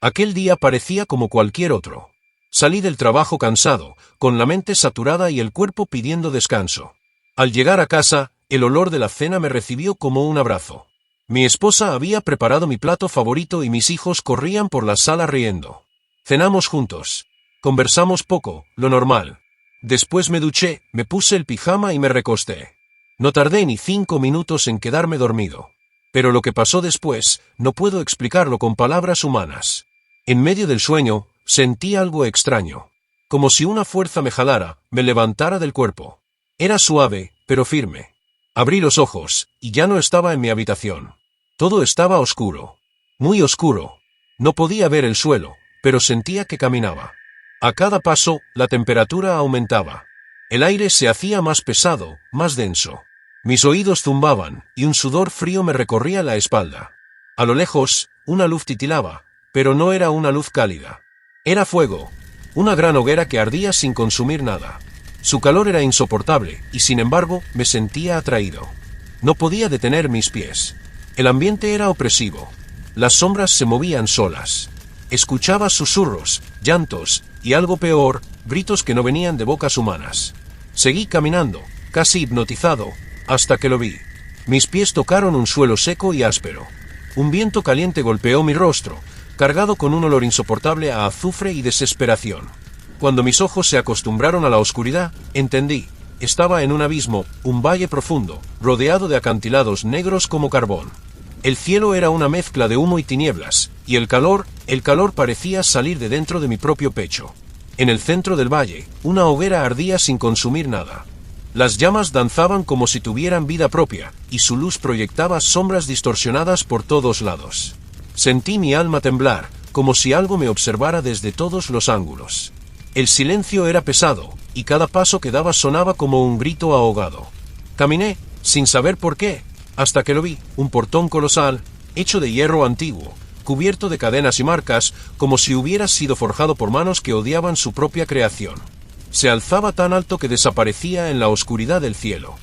Aquel día parecía como cualquier otro. Salí del trabajo cansado, con la mente saturada y el cuerpo pidiendo descanso. Al llegar a casa, el olor de la cena me recibió como un abrazo. Mi esposa había preparado mi plato favorito y mis hijos corrían por la sala riendo. Cenamos juntos. Conversamos poco, lo normal. Después me duché, me puse el pijama y me recosté. No tardé ni 5 minutos en quedarme dormido. Pero lo que pasó después, no puedo explicarlo con palabras humanas. En medio del sueño, sentí algo extraño. Como si una fuerza me jalara, me levantara del cuerpo. Era suave, pero firme. Abrí los ojos, y ya no estaba en mi habitación. Todo estaba oscuro. Muy oscuro. No podía ver el suelo, pero sentía que caminaba. A cada paso, la temperatura aumentaba. El aire se hacía más pesado, más denso. Mis oídos zumbaban, y un sudor frío me recorría la espalda. A lo lejos, una luz titilaba, pero no era una luz cálida. Era fuego. Una gran hoguera que ardía sin consumir nada. Su calor era insoportable, y sin embargo, me sentía atraído. No podía detener mis pies. El ambiente era opresivo. Las sombras se movían solas. Escuchaba susurros, llantos, y algo peor, gritos que no venían de bocas humanas. Seguí caminando, casi hipnotizado, hasta que lo vi. Mis pies tocaron un suelo seco y áspero. Un viento caliente golpeó mi rostro, cargado con un olor insoportable a azufre y desesperación. Cuando mis ojos se acostumbraron a la oscuridad, entendí. Estaba en un abismo, un valle profundo, rodeado de acantilados negros como carbón. El cielo era una mezcla de humo y tinieblas, y el calor parecía salir de dentro de mi propio pecho. En el centro del valle, una hoguera ardía sin consumir nada. Las llamas danzaban como si tuvieran vida propia, y su luz proyectaba sombras distorsionadas por todos lados. Sentí mi alma temblar, como si algo me observara desde todos los ángulos. El silencio era pesado, y cada paso que daba sonaba como un grito ahogado. Caminé, sin saber por qué, hasta que lo vi, un portón colosal, hecho de hierro antiguo, cubierto de cadenas y marcas, como si hubiera sido forjado por manos que odiaban su propia creación. Se alzaba tan alto que desaparecía en la oscuridad del cielo.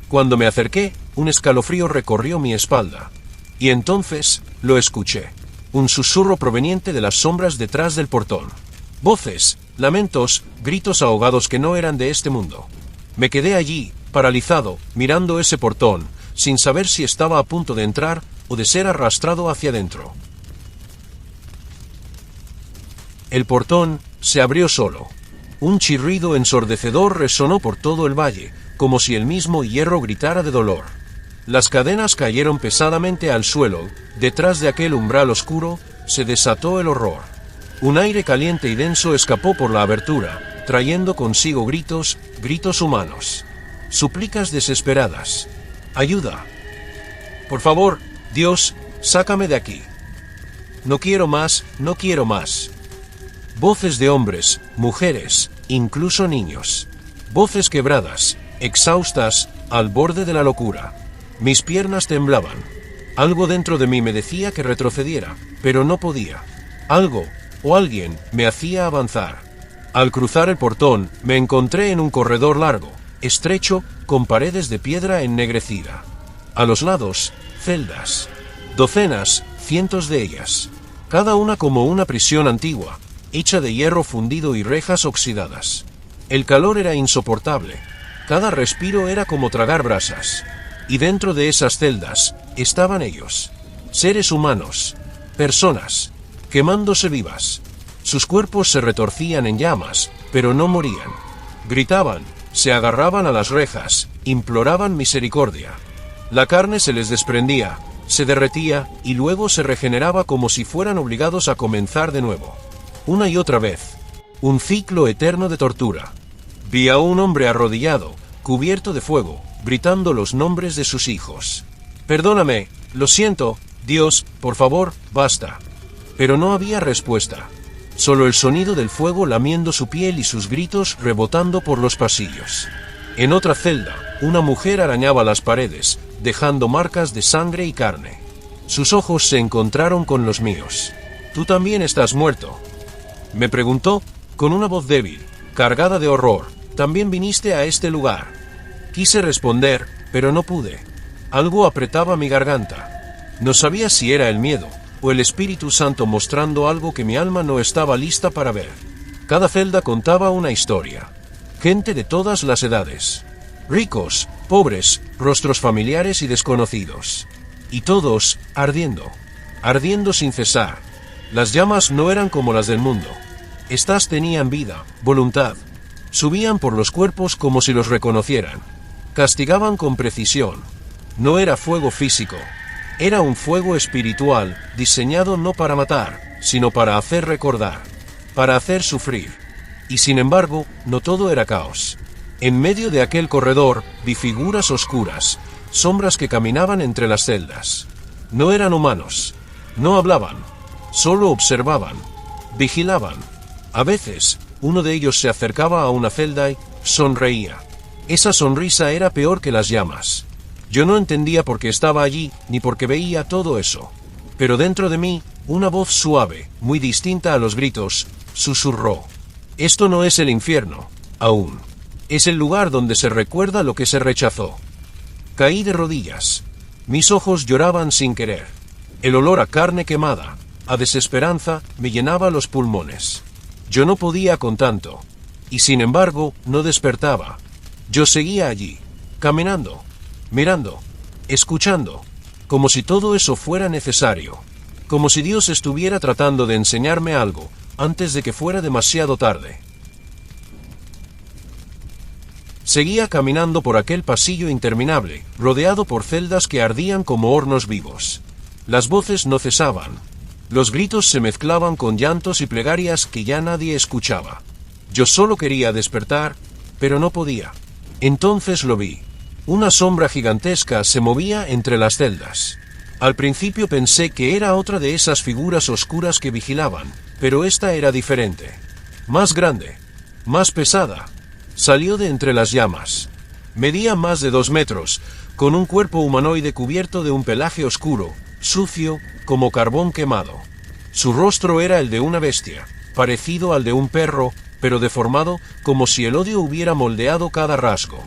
Cuando me acerqué, un escalofrío recorrió mi espalda. Y entonces, lo escuché. Un susurro proveniente de las sombras detrás del portón. Voces, lamentos, gritos ahogados que no eran de este mundo. Me quedé allí, paralizado, mirando ese portón, sin saber si estaba a punto de entrar o de ser arrastrado hacia adentro. El portón se abrió solo. Un chirrido ensordecedor resonó por todo el valle, como si el mismo hierro gritara de dolor. Las cadenas cayeron pesadamente al suelo. Detrás de aquel umbral oscuro, se desató el horror. Un aire caliente y denso escapó por la abertura, trayendo consigo gritos humanos. Súplicas desesperadas. ¡Ayuda! Por favor, Dios, sácame de aquí. No quiero más, no quiero más. Voces de hombres, mujeres, incluso niños. Voces quebradas, exhaustas, al borde de la locura. Mis piernas temblaban. Algo dentro de mí me decía que retrocediera, pero no podía. Algo, o alguien, me hacía avanzar. Al cruzar el portón, me encontré en un corredor largo, estrecho, con paredes de piedra ennegrecida. A los lados, celdas. Docenas, cientos de ellas. Cada una como una prisión antigua, hecha de hierro fundido y rejas oxidadas. El calor era insoportable. Cada respiro era como tragar brasas. Y dentro de esas celdas, estaban ellos. Seres humanos. Personas. Quemándose vivas. Sus cuerpos se retorcían en llamas, pero no morían. Gritaban, se agarraban a las rejas, imploraban misericordia. La carne se les desprendía, se derretía y luego se regeneraba como si fueran obligados a comenzar de nuevo. Una y otra vez. Un ciclo eterno de tortura. Vi a un hombre arrodillado, cubierto de fuego, gritando los nombres de sus hijos. Perdóname, lo siento, Dios, por favor, basta. Pero no había respuesta. Solo el sonido del fuego lamiendo su piel y sus gritos rebotando por los pasillos. En otra celda, una mujer arañaba las paredes, dejando marcas de sangre y carne. Sus ojos se encontraron con los míos. «¿Tú también estás muerto?», me preguntó, con una voz débil, cargada de horror. «¿También viniste a este lugar?». Quise responder, pero no pude. Algo apretaba mi garganta. No sabía si era el miedo, o el Espíritu Santo mostrando algo que mi alma no estaba lista para ver. Cada celda contaba una historia. Gente de todas las edades. Ricos, pobres, rostros familiares y desconocidos. Y todos ardiendo. Ardiendo sin cesar. Las llamas no eran como las del mundo. Estas tenían vida, voluntad. Subían por los cuerpos como si los reconocieran. Castigaban con precisión. No era fuego físico. Era un fuego espiritual, diseñado no para matar, sino para hacer recordar, para hacer sufrir. Y sin embargo, no todo era caos. En medio de aquel corredor vi figuras oscuras, sombras que caminaban entre las celdas. No eran humanos. No hablaban. Solo observaban. Vigilaban. A veces, uno de ellos se acercaba a una celda y sonreía. Esa sonrisa era peor que las llamas. Yo no entendía por qué estaba allí, ni por qué veía todo eso. Pero dentro de mí, una voz suave, muy distinta a los gritos, susurró. Esto no es el infierno, aún. Es el lugar donde se recuerda lo que se rechazó. Caí de rodillas. Mis ojos lloraban sin querer. El olor a carne quemada, a desesperanza, me llenaba los pulmones. Yo no podía con tanto. Y sin embargo, no despertaba. Yo seguía allí, caminando, mirando, escuchando, como si todo eso fuera necesario, como si Dios estuviera tratando de enseñarme algo, antes de que fuera demasiado tarde. Seguía caminando por aquel pasillo interminable, rodeado por celdas que ardían como hornos vivos. Las voces no cesaban. Los gritos se mezclaban con llantos y plegarias que ya nadie escuchaba. Yo solo quería despertar, pero no podía. Entonces lo vi. Una sombra gigantesca se movía entre las celdas. Al principio pensé que era otra de esas figuras oscuras que vigilaban, pero esta era diferente. Más grande, más pesada. Salió de entre las llamas. Medía más de 2 metros, con un cuerpo humanoide cubierto de un pelaje oscuro, sucio, como carbón quemado. Su rostro era el de una bestia, parecido al de un perro, pero deformado como si el odio hubiera moldeado cada rasgo.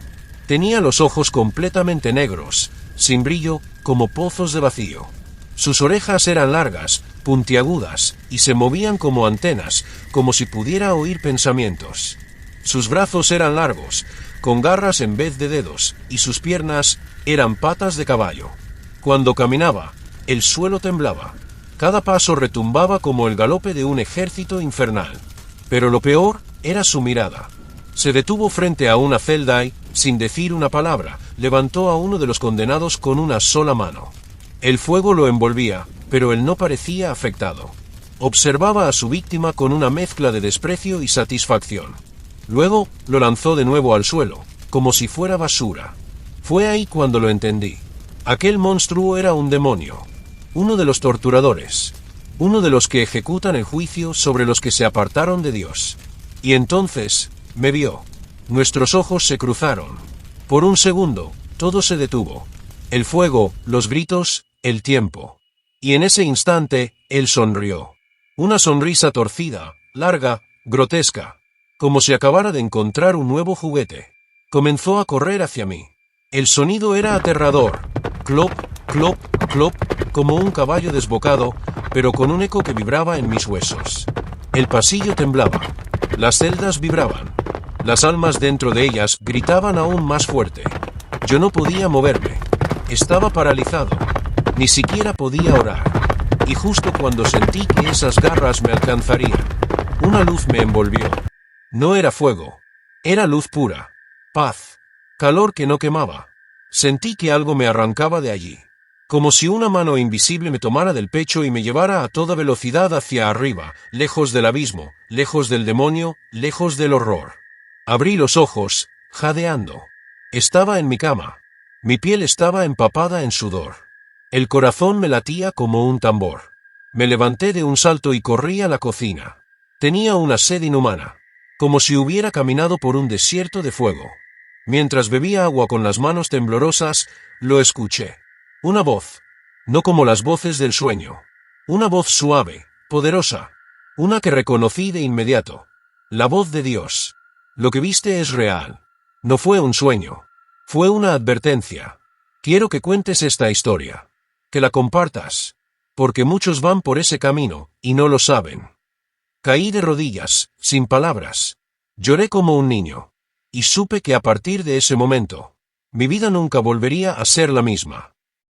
Tenía los ojos completamente negros, sin brillo, como pozos de vacío. Sus orejas eran largas, puntiagudas, y se movían como antenas, como si pudiera oír pensamientos. Sus brazos eran largos, con garras en vez de dedos, y sus piernas eran patas de caballo. Cuando caminaba, el suelo temblaba. Cada paso retumbaba como el galope de un ejército infernal. Pero lo peor era su mirada. Se detuvo frente a una celda y, sin decir una palabra, levantó a uno de los condenados con una sola mano. El fuego lo envolvía, pero él no parecía afectado. Observaba a su víctima con una mezcla de desprecio y satisfacción. Luego lo lanzó de nuevo al suelo, como si fuera basura. Fue ahí cuando lo entendí. Aquel monstruo era un demonio. Uno de los torturadores. Uno de los que ejecutan el juicio sobre los que se apartaron de Dios. Y entonces, me vio. Nuestros ojos se cruzaron. Por un segundo, todo se detuvo. El fuego, los gritos, el tiempo. Y en ese instante, él sonrió. Una sonrisa torcida, larga, grotesca. Como si acabara de encontrar un nuevo juguete. Comenzó a correr hacia mí. El sonido era aterrador. Clop, clop, clop, como un caballo desbocado, pero con un eco que vibraba en mis huesos. El pasillo temblaba. Las celdas vibraban. Las almas dentro de ellas gritaban aún más fuerte. Yo no podía moverme. Estaba paralizado. Ni siquiera podía orar. Y justo cuando sentí que esas garras me alcanzarían, una luz me envolvió. No era fuego. Era luz pura. Paz. Calor que no quemaba. Sentí que algo me arrancaba de allí. Como si una mano invisible me tomara del pecho y me llevara a toda velocidad hacia arriba, lejos del abismo, lejos del demonio, lejos del horror. Abrí los ojos, jadeando. Estaba en mi cama. Mi piel estaba empapada en sudor. El corazón me latía como un tambor. Me levanté de un salto y corrí a la cocina. Tenía una sed inhumana, como si hubiera caminado por un desierto de fuego. Mientras bebía agua con las manos temblorosas, lo escuché. Una voz, no como las voces del sueño. Una voz suave, poderosa. Una que reconocí de inmediato. La voz de Dios. Lo que viste es real. No fue un sueño. Fue una advertencia. Quiero que cuentes esta historia. Que la compartas. Porque muchos van por ese camino, y no lo saben. Caí de rodillas, sin palabras. Lloré como un niño. Y supe que a partir de ese momento, mi vida nunca volvería a ser la misma.